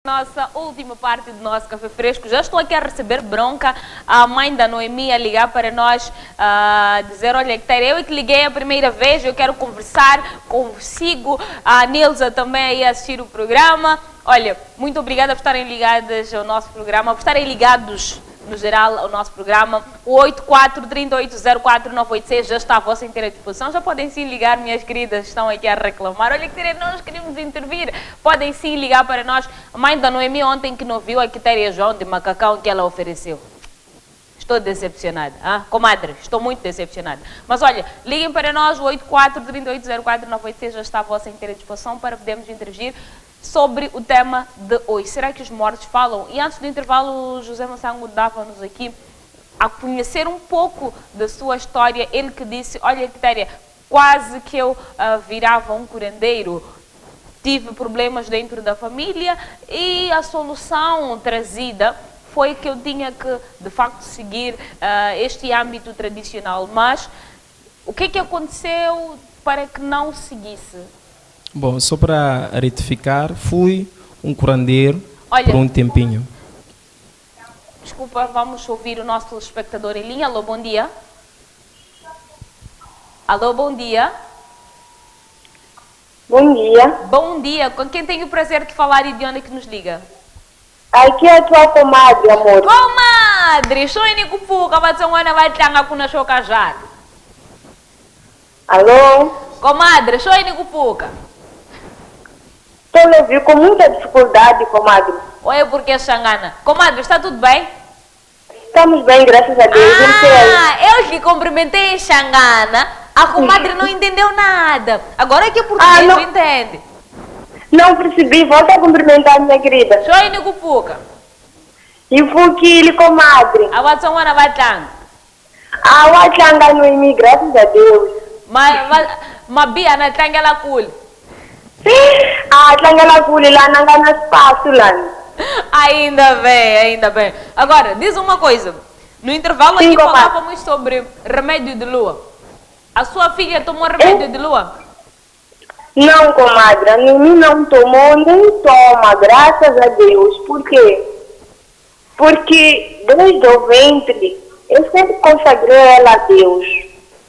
Nossa última parte do nosso Café Fresco. Já estou aqui a receber bronca. A mãe da Noemi a ligar para nós, dizer, olha, eu que liguei a primeira vez, eu quero conversar consigo. A Nilza também aí a assistir o programa. Olha, muito obrigada por estarem ligadas ao nosso programa, por estarem ligados no geral ao nosso programa. O 84-3804-986 já está à vossa inteira disposição. Já podem sim ligar, minhas queridas, estão aqui a reclamar. Olha, nós queremos intervir. Podem sim ligar para nós. A mãe da Noemi ontem que não viu a quitéria João de macacão que ela ofereceu. Estou decepcionada. Comadre, estou muito decepcionada. Mas olha, liguem para nós, o 84-3804-986 já está à vossa inteira disposição para podermos interagir sobre o tema de hoje. Será que os mortos falam? E antes do intervalo, o José Massango dava-nos aqui a conhecer um pouco da sua história. Ele que disse, olha, Quitéria, quase que eu virava um curandeiro. Tive problemas dentro da família e a solução trazida foi que eu tinha que, de facto, seguir este âmbito tradicional. Mas o que aconteceu para que não seguisse? Bom, só para retificar, fui um curandeiro por um tempinho. Desculpa, vamos ouvir o nosso telespectador em linha. Alô, bom dia. Alô, bom dia. Bom dia. Bom dia. Com quem tenho o prazer de falar e de onde é que nos liga? Aqui é a tua comadre, amor. Comadre, sou Nico Puca, vai tanga com na chocajada. Alô? Comadre, sou Nico Puca. Estou a ouvir com muita dificuldade, comadre. Oi, porque é Xangana. Comadre, está tudo bem? Estamos bem, graças a Deus. Eu que cumprimentei em Xangana, a comadre não entendeu nada. Agora que o português não entende. Não percebi, volta a cumprimentar, minha querida. Sou Nico Puca. E Fuki, comadre. A Watsonwana vai tanga. A Watsanga no imi, graças a Deus. Mas Bia na tanga ela cool. A tanga ela cool lá na espaço lá. Ainda bem. Agora, diz uma coisa. No intervalo aqui falávamos sobre remédio de lua. A sua filha tomou remédio de lua? Não, comadre. A Nimi não tomou nem toma, graças a Deus. Por quê? Porque desde o ventre, eu sempre consagrei ela a Deus.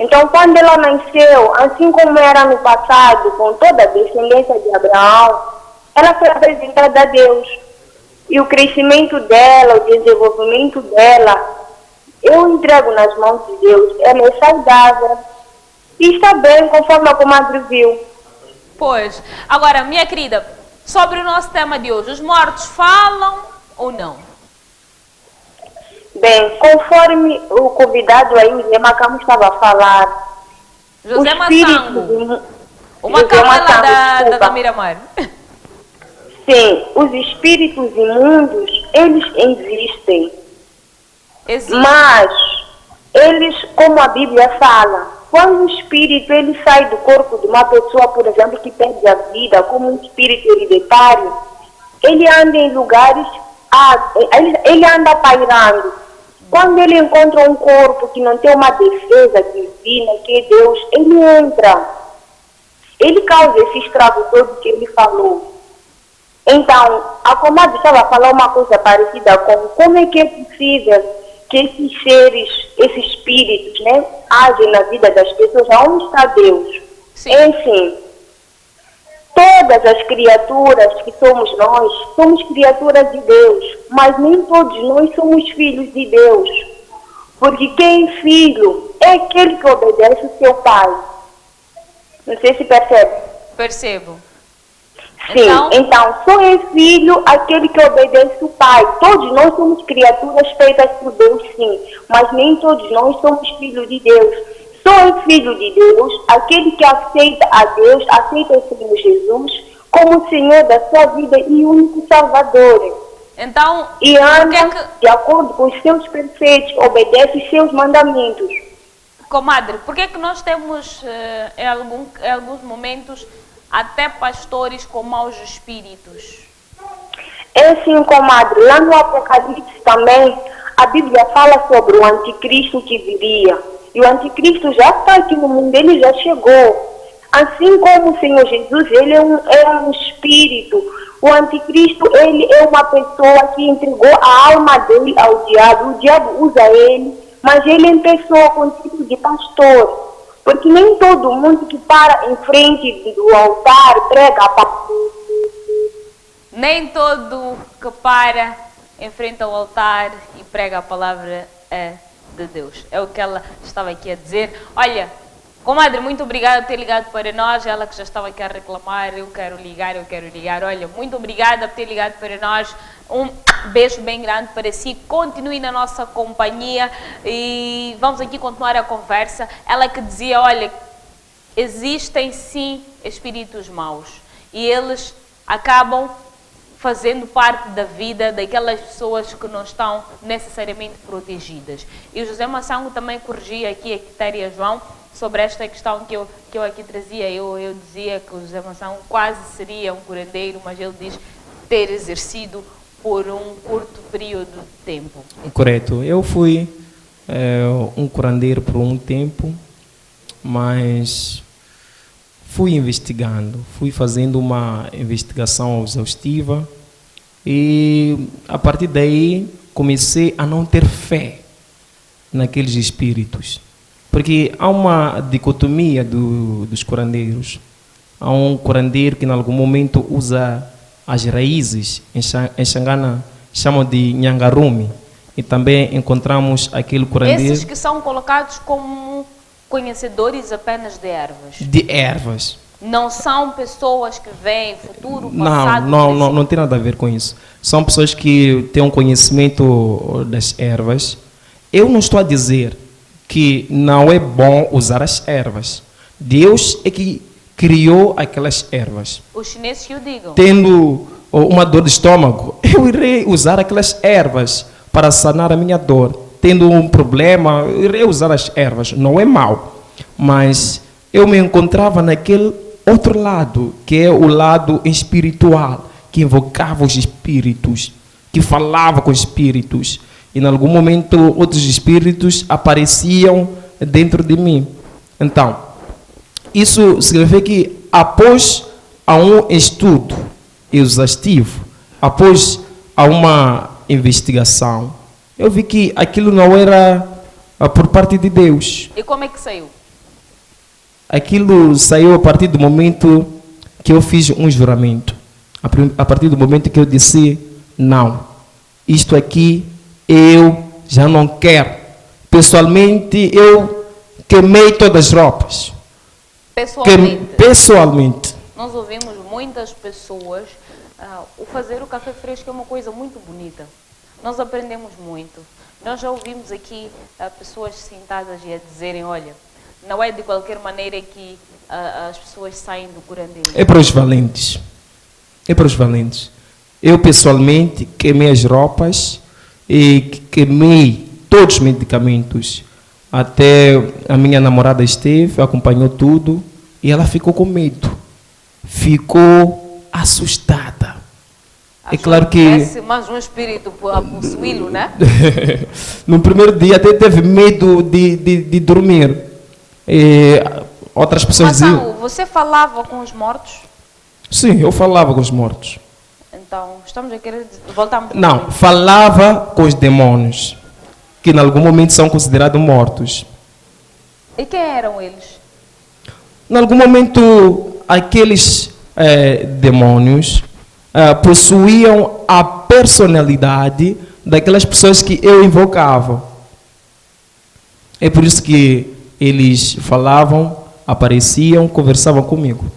Então, quando ela nasceu, assim como era no passado, com toda a descendência de Abraão, ela foi apresentada a Deus. E o crescimento dela, o desenvolvimento dela, eu entrego nas mãos de Deus. Ela é saudável e está bem, conforme a comadre viu. Pois. Agora, minha querida, sobre o nosso tema de hoje, os mortos falam ou não? Bem, conforme o convidado aí, o Zé Macamo estava a falar... José Massango. O Macamo é lá da Miramar. Sim, os espíritos imundos, eles existem. Mas, eles, como a Bíblia fala, quando o espírito ele sai do corpo de uma pessoa, por exemplo, que perde a vida, como um espírito hereditário, ele anda em lugares, ele anda pairando. Quando ele encontra um corpo que não tem uma defesa divina, que é Deus, ele entra. Ele causa esse estrago todo que ele falou. Então, a comadre estava a falar uma coisa parecida com como é que é possível que esses seres, esses espíritos, né, agem na vida das pessoas. Aonde está Deus? Sim. Enfim, todas as criaturas que somos nós, somos criaturas de Deus, mas nem todos nós somos filhos de Deus. Porque quem é filho é aquele que obedece o seu pai. Não sei se percebe. Percebo. Sim, então só é filho aquele que obedece o pai. Todos nós somos criaturas feitas por Deus, sim, mas nem todos nós somos filhos de Deus. Só é filho de Deus aquele que aceita a Deus, aceita o Senhor Jesus como Senhor da sua vida e único Salvador. Então, e anda de acordo com os seus preceitos, obedece os seus mandamentos. Comadre, por que nós temos em alguns momentos até pastores com maus espíritos? É assim, comadre, lá no Apocalipse também, a Bíblia fala sobre o anticristo que viria. E o anticristo já está aqui no mundo, ele já chegou. Assim como o Senhor Jesus, ele é um espírito. O anticristo, ele é uma pessoa que entregou a alma dele ao diabo. O diabo usa ele, mas ele é pessoa com tipo de pastor. Porque nem todo mundo que para em frente do altar prega a palavra. Nem todo que para em frente ao altar e prega a palavra é de Deus. É o que ela estava aqui a dizer. Olha, comadre, muito obrigada por ter ligado para nós. Ela que já estava aqui a reclamar, eu quero ligar. Olha, muito obrigada por ter ligado para nós. Um beijo bem grande para si. Continue na nossa companhia e vamos aqui continuar a conversa. Ela que dizia, olha, existem sim espíritos maus e eles acabam fazendo parte da vida daquelas pessoas que não estão necessariamente protegidas. E o José Massango também corrigia aqui a Quitéria João sobre esta questão que eu aqui trazia. Eu dizia que o José Massango quase seria um curandeiro, mas ele diz ter exercido por um curto período de tempo. Correto. Eu fui um curandeiro por um tempo, mas fui investigando, fui fazendo uma investigação exaustiva e a partir daí comecei a não ter fé naqueles espíritos. Porque há uma dicotomia dos curandeiros. Há um curandeiro que em algum momento usa as raízes, em Xangana chamam de Nhangarumi, e também encontramos aquele curandeiro... Esses que são colocados como conhecedores apenas de ervas. De ervas. Não são pessoas que veem futuro, passado... Não tem nada a ver com isso. São pessoas que têm um conhecimento das ervas. Eu não estou a dizer que não é bom usar as ervas. Deus é que criou aquelas ervas. Os chineses que o digam. Tendo uma dor de estômago, eu irei usar aquelas ervas para sanar a minha dor. Tendo um problema, eu irei usar as ervas. Não é mal. Mas eu me encontrava naquele outro lado, que é o lado espiritual, que invocava os espíritos, que falava com os espíritos. E em algum momento outros espíritos apareciam dentro de mim. Então, isso significa que após um estudo exaustivo, após uma investigação, eu vi que aquilo não era por parte de Deus. E como é que saiu? Aquilo saiu a partir do momento que eu fiz um juramento. A partir do momento que eu disse, não, isto aqui eu já não quero. Pessoalmente, eu queimei todas as roupas. Pessoalmente. Nós ouvimos muitas pessoas, o fazer o café fresco é uma coisa muito bonita. Nós aprendemos muito. Nós já ouvimos aqui pessoas sentadas e a dizerem, olha, não é de qualquer maneira que as pessoas saem do curandeiro. É para os valentes. É para os valentes. Eu, pessoalmente, queimei as roupas e queimei todos os medicamentos. Até a minha namorada esteve, acompanhou tudo e ela ficou com medo. Ficou assustada. É claro que... Parece mais um espírito a possuí-lo, né? No primeiro dia até teve medo de dormir. E outras pessoas diziam... Você falava com os mortos? Sim, eu falava com os mortos. Então, estamos a querer voltar... Não, falava com os demônios, que em algum momento são considerados mortos. E quem eram eles? Em algum momento, aqueles demônios possuíam a personalidade daquelas pessoas que eu invocava. É por isso que eles falavam, apareciam, conversavam comigo.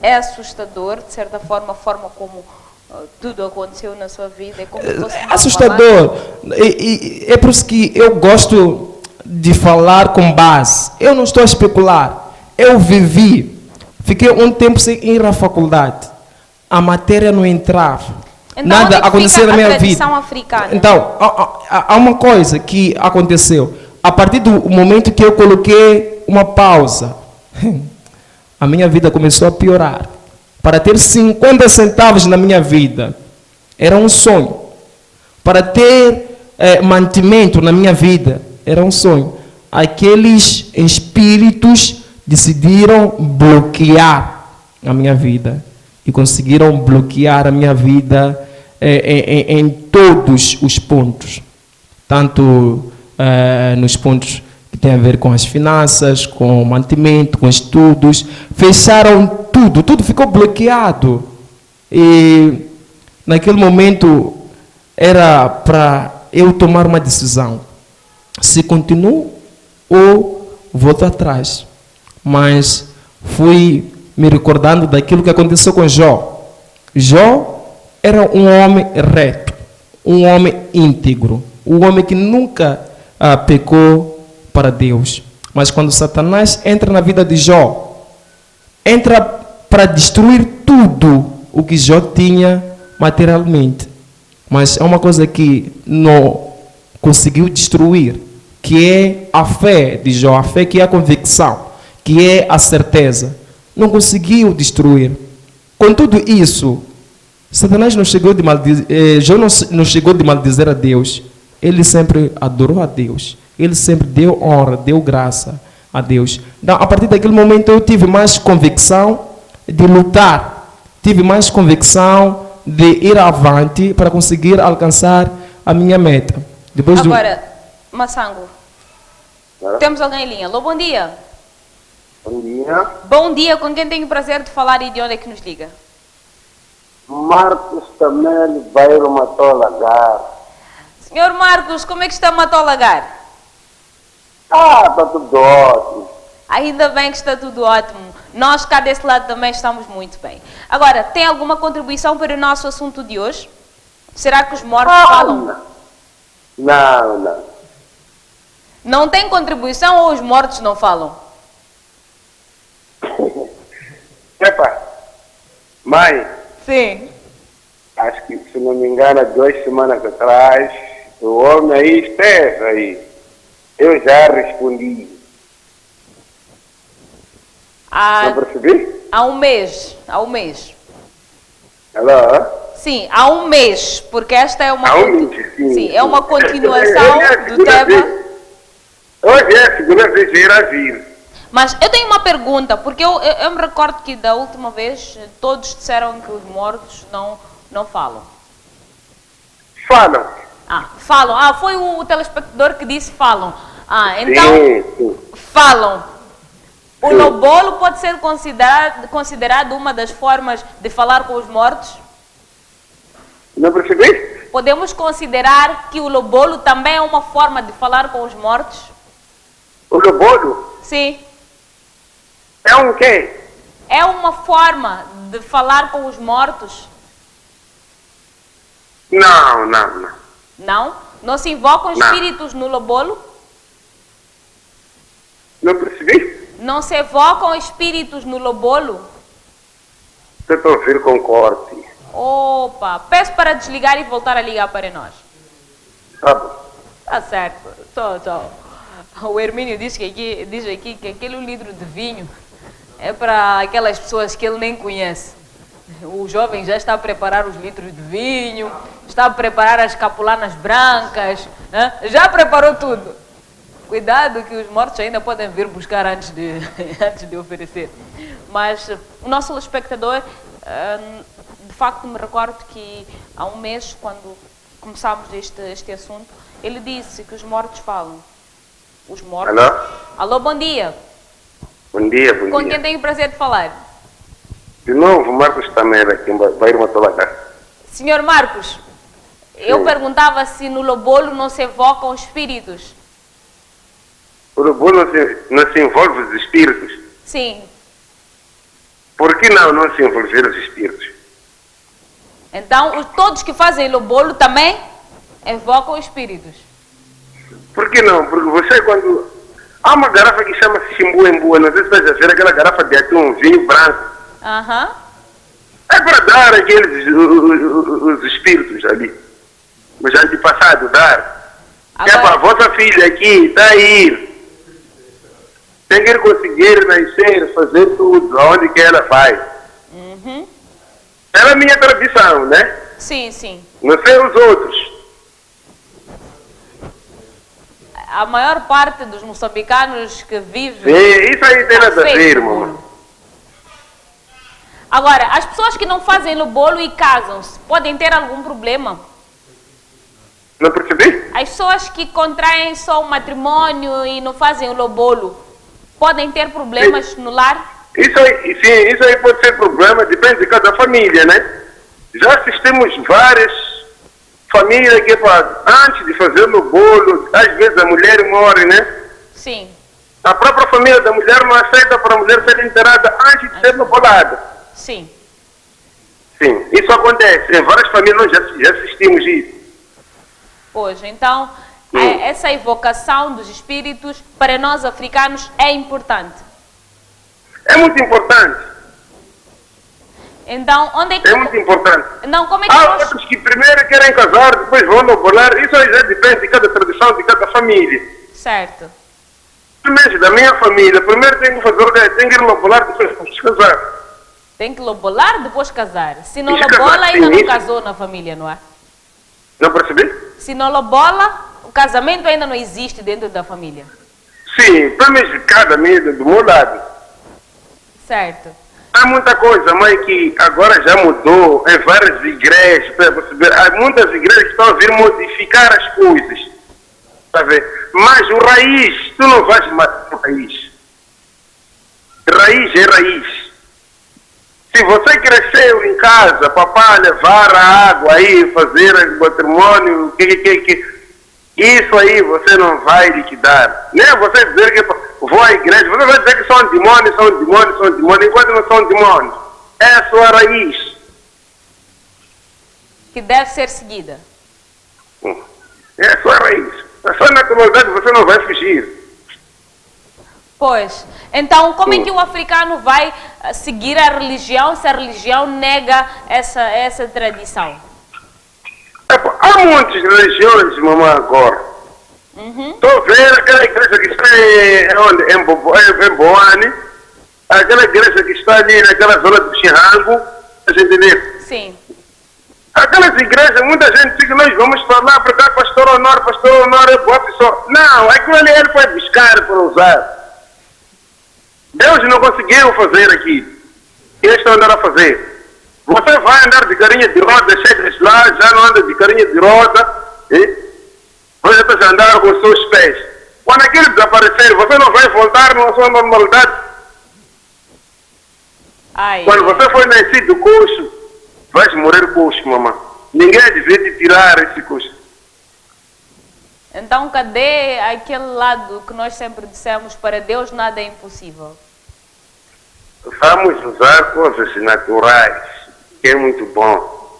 É assustador, de certa forma, a forma como tudo aconteceu na sua vida. É como se fosse assustador. É por isso que eu gosto de falar com base. Eu não estou a especular. Eu vivi. Fiquei um tempo sem ir à faculdade. A matéria não entrava. Então, nada aconteceu na minha vida. Africana? Então, há uma coisa que aconteceu. A partir do momento que eu coloquei uma pausa, a minha vida começou a piorar. Para ter 50 centavos na minha vida, era um sonho. Para ter mantimento na minha vida, era um sonho. Aqueles espíritos decidiram bloquear a minha vida. E conseguiram bloquear a minha vida em todos os pontos. Tanto nos pontos que têm a ver com as finanças, com o mantimento, com estudos. Fecharam tudo, tudo ficou bloqueado. E naquele momento era para eu tomar uma decisão. Se continuo ou volto atrás. Mas fui me recordando daquilo que aconteceu com Jó. Jó era um homem reto, um homem íntegro, um homem que nunca pecou para Deus. Mas quando Satanás entra na vida de Jó, entra para destruir tudo o que Jó tinha materialmente. Mas é uma coisa que não conseguiu destruir, que é a fé de Jó, a fé que é a convicção, que é a certeza. Não conseguiu destruir. Com tudo isso, Satanás não chegou de maldizer, Jó não chegou de maldizer a Deus. Ele sempre adorou a Deus. Ele sempre deu honra, deu graça a Deus. Então, a partir daquele momento eu tive mais convicção de lutar. Tive mais convicção de ir avante para conseguir alcançar a minha meta. Depois agora, Massango, temos alguém em linha. Alô, bom dia. Bom dia. Bom dia, com quem tenho o prazer de falar e de onde é que nos liga? Marcos Tamel, bairro Matolagar. Senhor Marcos, como é que está Matolagar? Está tudo ótimo. Ainda bem que está tudo ótimo. Nós cá desse lado também estamos muito bem. Agora, tem alguma contribuição para o nosso assunto de hoje? Será que os mortos falam? Não. Não tem contribuição ou os mortos não falam? Epa, mãe. Sim. Acho que, se não me engano, 2 semanas atrás, o homem aí esteve aí. Eu já respondi. Não percebi? Há um mês. Alô? Sim, há um mês, porque esta é uma, sim, é uma continuação do tema. Hoje é a segunda vez que irá vir. Mas eu tenho uma pergunta, porque eu me recordo que da última vez todos disseram que os mortos não falam. Falam. Falam. Foi o telespectador que disse falam. Então, sim. Falam. O lobolo pode ser considerado uma das formas de falar com os mortos? Não percebi? Podemos considerar que o lobolo também é uma forma de falar com os mortos? O lobolo? Sim. É um quê? É uma forma de falar com os mortos? Não. Não? Não se invocam espíritos no lobolo? Não percebi? Não se evocam espíritos no lobolo? Eu estou a ouvir com corte. Opa, peço para desligar e voltar a ligar para nós. Tá bom. Tá certo. Tchau. O Hermínio diz aqui que aquele litro de vinho é para aquelas pessoas que ele nem conhece. O jovem já está a preparar os litros de vinho, está a preparar as capulanas brancas, né? Já preparou tudo. Cuidado que os mortos ainda podem vir buscar antes de oferecer. Mas o nosso espectador, de facto me recordo que há um mês, quando começámos este assunto, ele disse que os mortos falam. Os mortos. Alô? Alô, bom dia. Bom dia. Com quem tenho o prazer de falar? De novo, Marcos Tamera, aqui em Bairro Matolagar. Senhor Marcos, eu perguntava se no lobolo não se evocam espíritos. O lobolo não se envolve os espíritos? Sim. Por que não se envolver os espíritos? Então, todos que fazem lobolo também evocam espíritos. Por que não? Porque você quando... Há uma garrafa que chama-se Chimbu-Embu, não sei se você já viu aquela garrafa de atum, vinho branco. É para dar aqueles os espíritos ali. Os antepassados dar. Agora... É para a vossa filha aqui, está aí. Tem que conseguir nascer, fazer tudo, aonde que ela vai. Ela é a minha tradição, né? Sim. Não sei os outros. a maior parte dos moçambicanos que vivem... Sim, isso aí tem nada a ver, mamãe. Agora, as pessoas que não fazem o bolo e casam-se, podem ter algum problema? Não percebi? As pessoas que contraem só o matrimônio e não fazem o bolo, podem ter problemas no lar? Isso aí, sim, isso aí pode ser problema, depende de cada família, né? Já assistimos várias famílias que, antes de fazer o bolo, às vezes a mulher morre, né? Sim. A própria família da mulher não aceita para a mulher ser enterrada antes de ser bolada. Sim. Sim, isso acontece. Em várias famílias nós já assistimos isso. Pois, então, essa evocação dos espíritos, para nós africanos, é importante. É muito importante. Então, onde é que... É muito importante. Não, como é que há outros que primeiro querem casar, depois vão bolar. Isso aí já depende de cada tradição, de cada família. Certo. Primeiro, da minha família, primeiro tem que fazer, tem que ir bolar, depois casar. Tem que lobolar, depois casar. Se não lobola, ainda não casou na família, não é? Não percebi? Se não lobola, o casamento ainda não existe dentro da família. Sim, pelo menos cada mídia do meu lado. Certo. Há muita coisa, mãe, que agora já mudou em várias igrejas, para perceber. Há muitas igrejas que estão a vir modificar as coisas. Está a ver? Mas o raiz, tu não vais matar o raiz. Raiz é raiz. Se você cresceu em casa, papai levar a água aí, fazer matrimônio, isso aí você não vai liquidar. Nem você dizer que vou à igreja, você vai dizer que são demônios, enquanto não são demônios. É a sua raiz. Que deve ser seguida. É a sua raiz. A sua naturalidade você não vai fugir. Pois, então como é que o africano vai seguir a religião se a religião nega essa tradição? Há muitas religiões, mamãe, agora. Estou vendo aquela igreja que está em Boane, aquela igreja que está ali naquela zona do Chirango, a gente vê. Sim. Aquelas igrejas, muita gente diz que nós vamos falar para cá, pastor Honor, é boa pessoa. Não, aquilo ali ele foi buscar para usar. Deus não conseguiu fazer aqui. Eles estão andando a fazer. Você vai andar de carinha de roda, chegas lá, já não anda de carinha de roda, você está a andar com os seus pés. Quando aquilo desaparecer, você não vai voltar na sua normalidade. Quando você foi nascido coxo, vais morrer coxo, mamãe. Ninguém devia te tirar esse coxo. Então, cadê aquele lado que nós sempre dissemos, para Deus nada é impossível? Vamos usar coisas naturais, que é muito bom.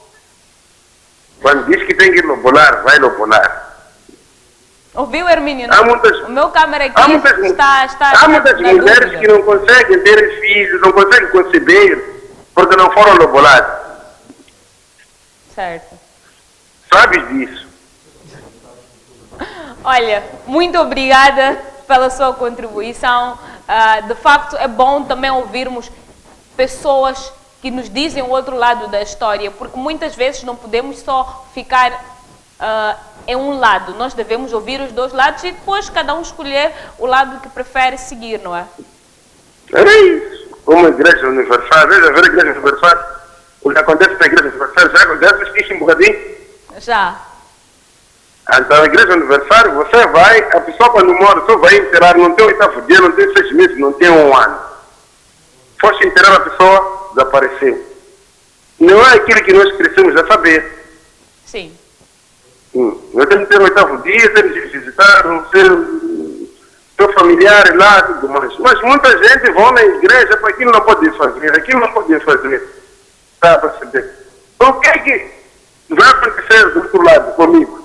Quando diz que tem que lobolar, vai lobolar. Ouviu, Hermínio? O meu câmera aqui há muitas mulheres que não conseguem ter filhos, não conseguem conceber, porque não foram loboladas. Certo. Sabes disso? Olha, muito obrigada pela sua contribuição. De facto, é bom também ouvirmos pessoas que nos dizem o outro lado da história, porque muitas vezes não podemos só ficar em um lado. Nós devemos ouvir os dois lados e depois cada um escolher o lado que prefere seguir, não é? Era isso. Uma igreja universal, veja a igreja universal, o que acontece na igreja universal, já assististe um bocadinho? Já. Então, a igreja universal, você vai, a pessoa quando morre, só vai enterrar, não tem 8º dia, não tem 6 meses, não tem 1 ano. Foste enterrar a pessoa, desapareceu. Não é aquilo que nós crescemos a saber. Sim. Nós temos que ter 8º dia, temos que visitar, seu familiar lá, tudo mais. Mas muita gente vai na igreja para aquilo não pode fazer, aquilo não pode fazer. Está a perceber? Então, o que é que vai acontecer do outro lado comigo?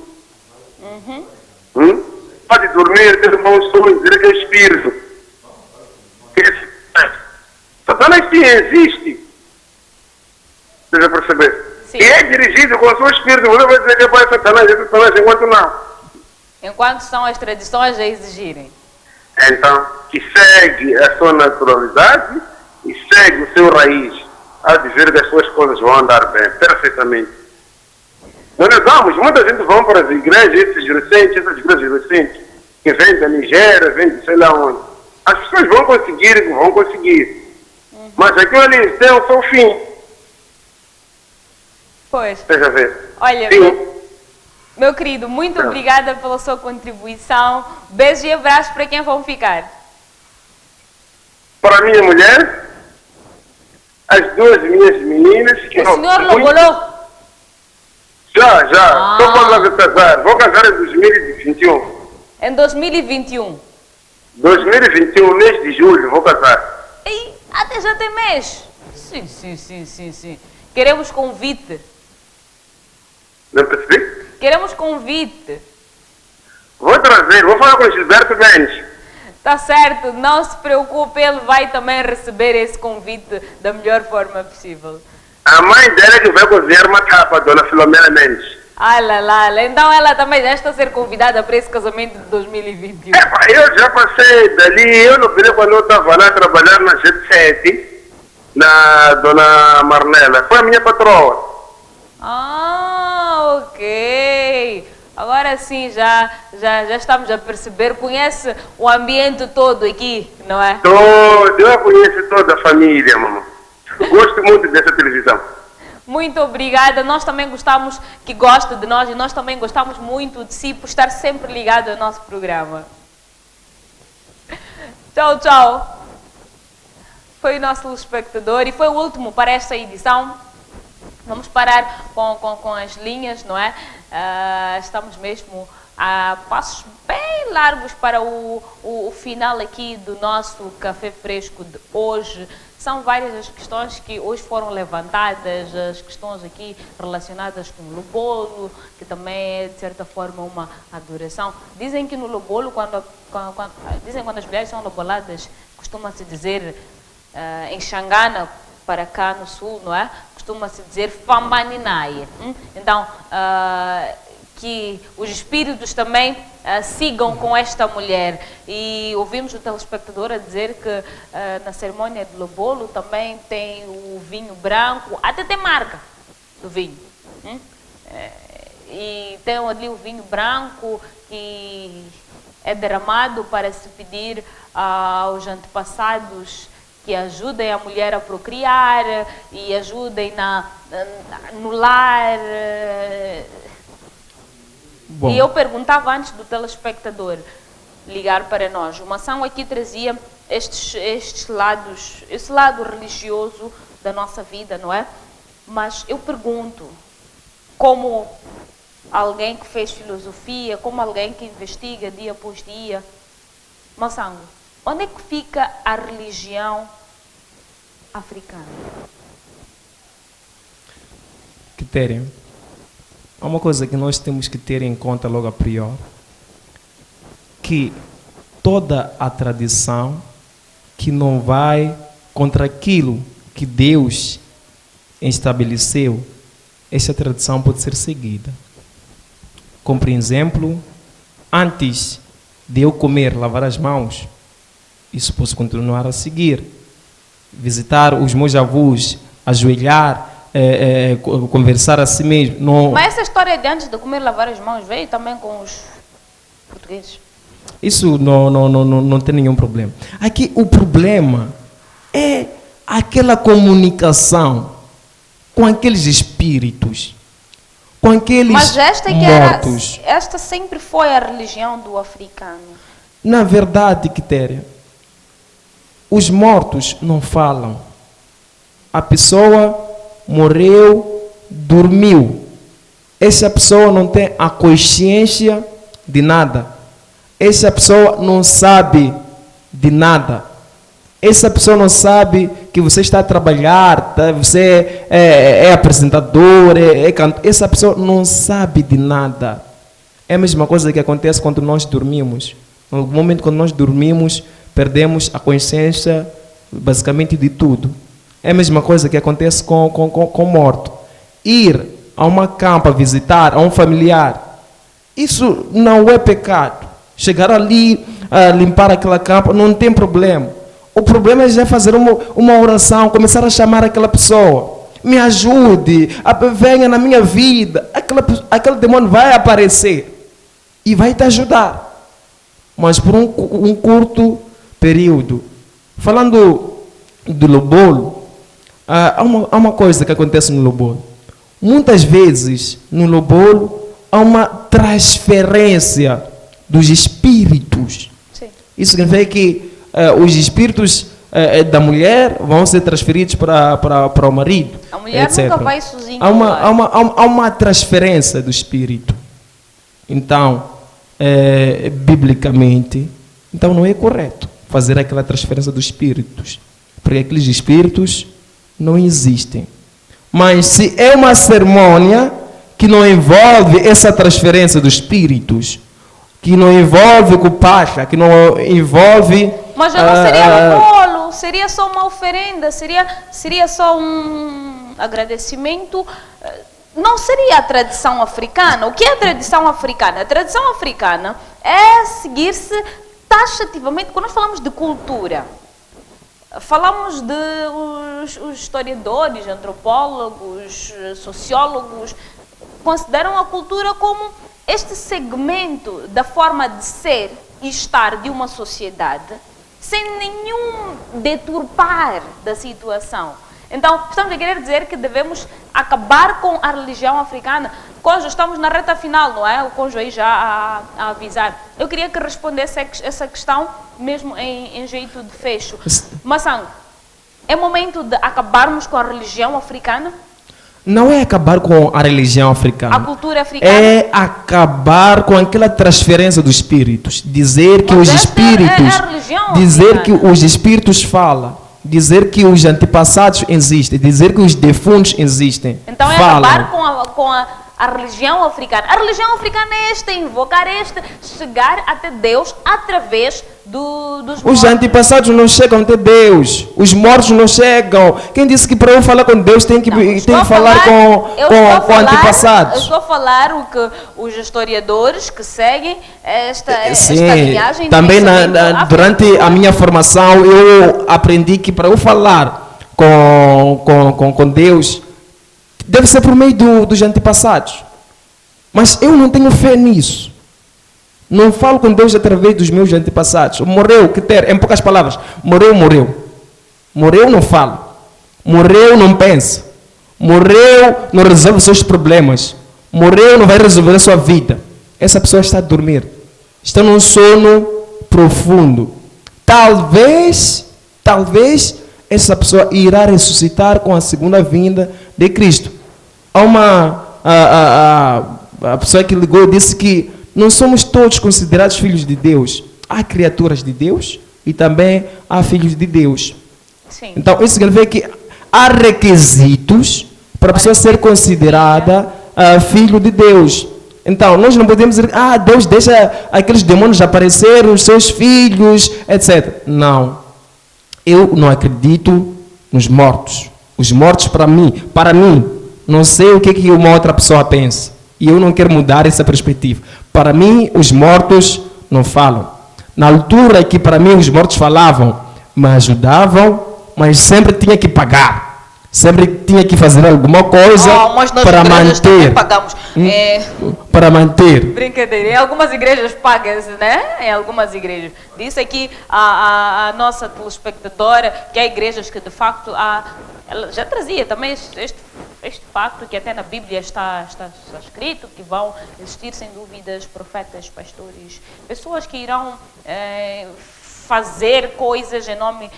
Pode dormir, ter bons sonhos, dizer que é espírito. Satanás sim existe. Você já perceber? Sim. E é dirigido com o seu espírito. Você vai dizer que é Satanás, enquanto não. Enquanto são as tradições a exigirem. Então, que segue a sua naturalidade e segue o seu raiz. Há de ver que as suas coisas vão andar bem, perfeitamente. Nós vamos, muita gente vai para as igrejas, essas igrejas recentes, que vem da Nigéria, vem de sei lá onde. As pessoas vão conseguir. Mas aquilo ali tem o seu fim. Pois. Deixa ver. Olha, meu querido, muito obrigada pela sua contribuição. Beijos e abraços para quem vão ficar. Para a minha mulher, as duas minhas meninas... O senhor Lobolô? Já. Estou quando vou casar. Vou casar em 2021. Em 2021? 2021, mês de julho, vou casar. E até já tem mês. Sim. Queremos convite. Não percebi? Queremos convite. Vou trazer, vou falar com o Gilberto Mendes. Tá certo, não se preocupe, ele vai também receber esse convite da melhor forma possível. A mãe dela que vai cozinhar uma capa, dona Filomena Mendes. Então ela também já está a ser convidada para esse casamento de 2021. Eu já passei dali, eu no período quando eu estava lá trabalhar na Jet7, na dona Marnela, foi a minha patroa. Ok. Agora sim, já estamos a perceber, conhece o ambiente todo aqui, não é? Todo, eu conheço toda a família, mamãe. Gosto muito dessa televisão. Muito obrigada, nós também gostamos que goste de nós e nós também gostamos muito de si por estar sempre ligado ao nosso programa. Tchau. Foi o nosso telespectador e foi o último para esta edição. Vamos parar com as linhas, não é? Estamos mesmo a passos bem largos para o final aqui do nosso Café Fresco de hoje. São várias as questões que hoje foram levantadas, as questões aqui relacionadas com o lobolo, que também é de certa forma uma adoração. Dizem que no lobolo, quando as mulheres são loboladas, costuma-se dizer em Xangana, para cá no sul, não é? Costuma-se dizer Fambaninai. Então, que os espíritos também sigam com esta mulher. E ouvimos o telespectador a dizer que na cerimônia de lobolo também tem o vinho branco, até tem marca do vinho. E tem ali o vinho branco que é derramado para se pedir aos antepassados que ajudem a mulher a procriar e ajudem no lar. Bom. E eu perguntava antes do telespectador ligar para nós. O Mação aqui trazia estes lados, esse lado religioso da nossa vida, não é? Mas eu pergunto, como alguém que fez filosofia, como alguém que investiga dia após dia, Mação, onde é que fica a religião africana? Quitéria, há uma coisa que nós temos que ter em conta logo a priori, que toda a tradição que não vai contra aquilo que Deus estabeleceu, essa tradição pode ser seguida. Como, por exemplo, antes de eu comer, lavar as mãos, isso posso continuar a seguir. Visitar os meus avós, ajoelhar, conversar a si mesmo. Não... Mas essa história de antes de comer, lavar as mãos, veio também com os portugueses? Isso não tem nenhum problema. Aqui o problema é aquela comunicação com aqueles espíritos, com aqueles Mas esta mortos. Esta sempre foi a religião do africano. Na verdade, Quitéria, os mortos não falam. A pessoa morreu, dormiu. Essa pessoa não tem a consciência de nada. Essa pessoa não sabe de nada. Essa pessoa não sabe que você está a trabalhar, você é apresentador, é cantor. Essa pessoa não sabe de nada. É a mesma coisa que acontece quando nós dormimos. No momento quando nós dormimos, perdemos a consciência basicamente de tudo. É a mesma coisa que acontece com o morto. Ir a uma campa visitar a um familiar, isso não é pecado. Chegar ali, a limpar aquela campa, não tem problema. O problema é já fazer uma oração, começar a chamar aquela pessoa. Me ajude, venha na minha vida. Aquele demônio vai aparecer e vai te ajudar. mas por um curto período. Falando do lobolo, há uma coisa que acontece no lobolo. Muitas vezes, no lobolo, há uma transferência dos espíritos. Sim. Isso significa que os espíritos da mulher vão ser transferidos para o marido. A mulher etc. Nunca vai sozinha. Há uma transferência do espírito. Então, biblicamente, então não é correto fazer aquela transferência dos espíritos, porque aqueles espíritos não existem. Mas se é uma cerimônia que não envolve essa transferência dos espíritos, que não envolve cupacha, que não envolve... Mas já não seria um bolo, seria só uma oferenda, seria só um agradecimento. Não seria a tradição africana. O que é a tradição africana? A tradição africana é seguir-se taxativamente. Quando nós falamos de cultura, falamos de os historiadores, antropólogos, sociólogos, consideram a cultura como este segmento da forma de ser e estar de uma sociedade, sem nenhum deturpar da situação. Então, estamos a querer dizer que devemos acabar com a religião africana. Cônjuge, estamos na reta final, não é? O cônjuge aí já a avisar. Eu queria que respondesse essa questão, mesmo em jeito de fecho. Massango, é momento de acabarmos com a religião africana? Não é acabar com a religião africana. A cultura africana? É acabar com aquela transferência dos espíritos. Dizer que os espíritos... dizer que os espíritos falam. Dizer que os antepassados existem, dizer que os defuntos existem. Então é acabar com a religião africana. A religião africana é invocar chegar até Deus através dos mortos. Os antepassados não chegam até Deus, os mortos não chegam. Quem disse que para eu falar com Deus tem que falar com antepassados? Eu estou a falar o que os historiadores que seguem esta linhagem... Também durante a minha formação eu aprendi que para eu falar com Deus deve ser por meio dos antepassados. Mas eu não tenho fé nisso. Não falo com Deus através dos meus antepassados. Morreu, em poucas palavras, morreu. Morreu, não fala. Morreu, não pensa. Morreu, não resolve os seus problemas. Morreu, não vai resolver a sua vida. Essa pessoa está a dormir. Está num sono profundo. Talvez essa pessoa irá ressuscitar com a segunda vinda de Cristo. A pessoa que ligou disse que não somos todos considerados filhos de Deus. Há criaturas de Deus e também há filhos de Deus. Sim. Então, isso significa que há requisitos para a pessoa ser considerada filho de Deus. Então, nós não podemos dizer, Deus deixa aqueles demônios aparecer, os seus filhos, etc. Não. Eu não acredito nos mortos. Os mortos, para mim, não sei o que uma outra pessoa pensa. E eu não quero mudar essa perspectiva. Para mim, os mortos não falam. Na altura que para mim os mortos falavam, me ajudavam, mas sempre tinha que pagar. Sempre tinha que fazer alguma coisa para manter. Pagamos. Para manter. Brincadeira. Em algumas igrejas paga-se, né? Em algumas igrejas. Disse aqui a nossa telespectadora que há igrejas que de facto ela já trazia também este facto que até na Bíblia está escrito que vão existir sem dúvidas profetas, pastores, pessoas que irão fazer coisas em nome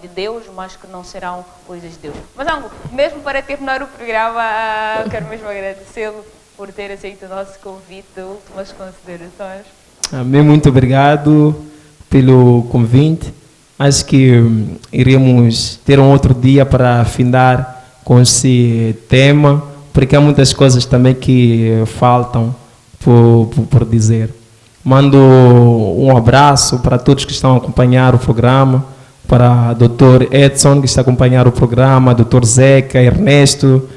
de Deus, mas que não serão coisas de Deus. Mas, Ango, mesmo para terminar o programa, quero mesmo agradecê-lo por ter aceito o nosso convite. Últimas considerações. Amém, muito obrigado pelo convite. Acho que iremos ter um outro dia para afinar com esse tema, porque há muitas coisas também que faltam por dizer. Mando um abraço para todos que estão a acompanhar o programa, para o Dr. Edson, que está a acompanhar o programa, Dr. Zeca, Ernesto,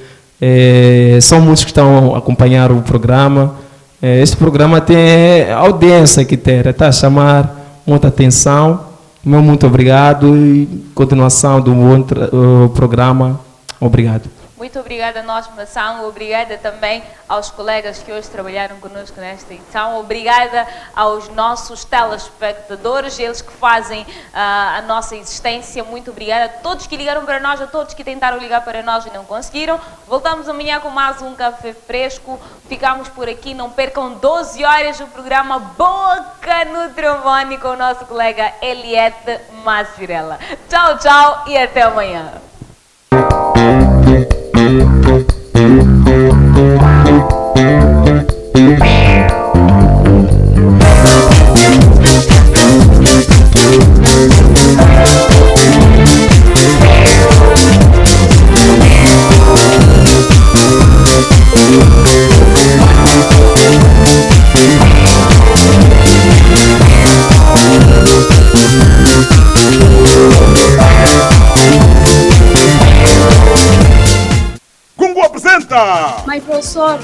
são muitos que estão a acompanhar o programa. Este programa tem audiência que está a chamar muita atenção. Muito obrigado e continuação do programa. Obrigado. Muito obrigada a nós, Mação. Obrigada também aos colegas que hoje trabalharam conosco nesta edição. Obrigada aos nossos telespectadores, eles que fazem a nossa existência. Muito obrigada a todos que ligaram para nós, a todos que tentaram ligar para nós e não conseguiram. Voltamos amanhã com mais um Café Fresco. Ficamos por aqui. Não percam 12 horas o programa Boca no Trombone com o nosso colega Eliette Mazzirella. Tchau, tchau e até amanhã. Gungu apresenta! Mas professor,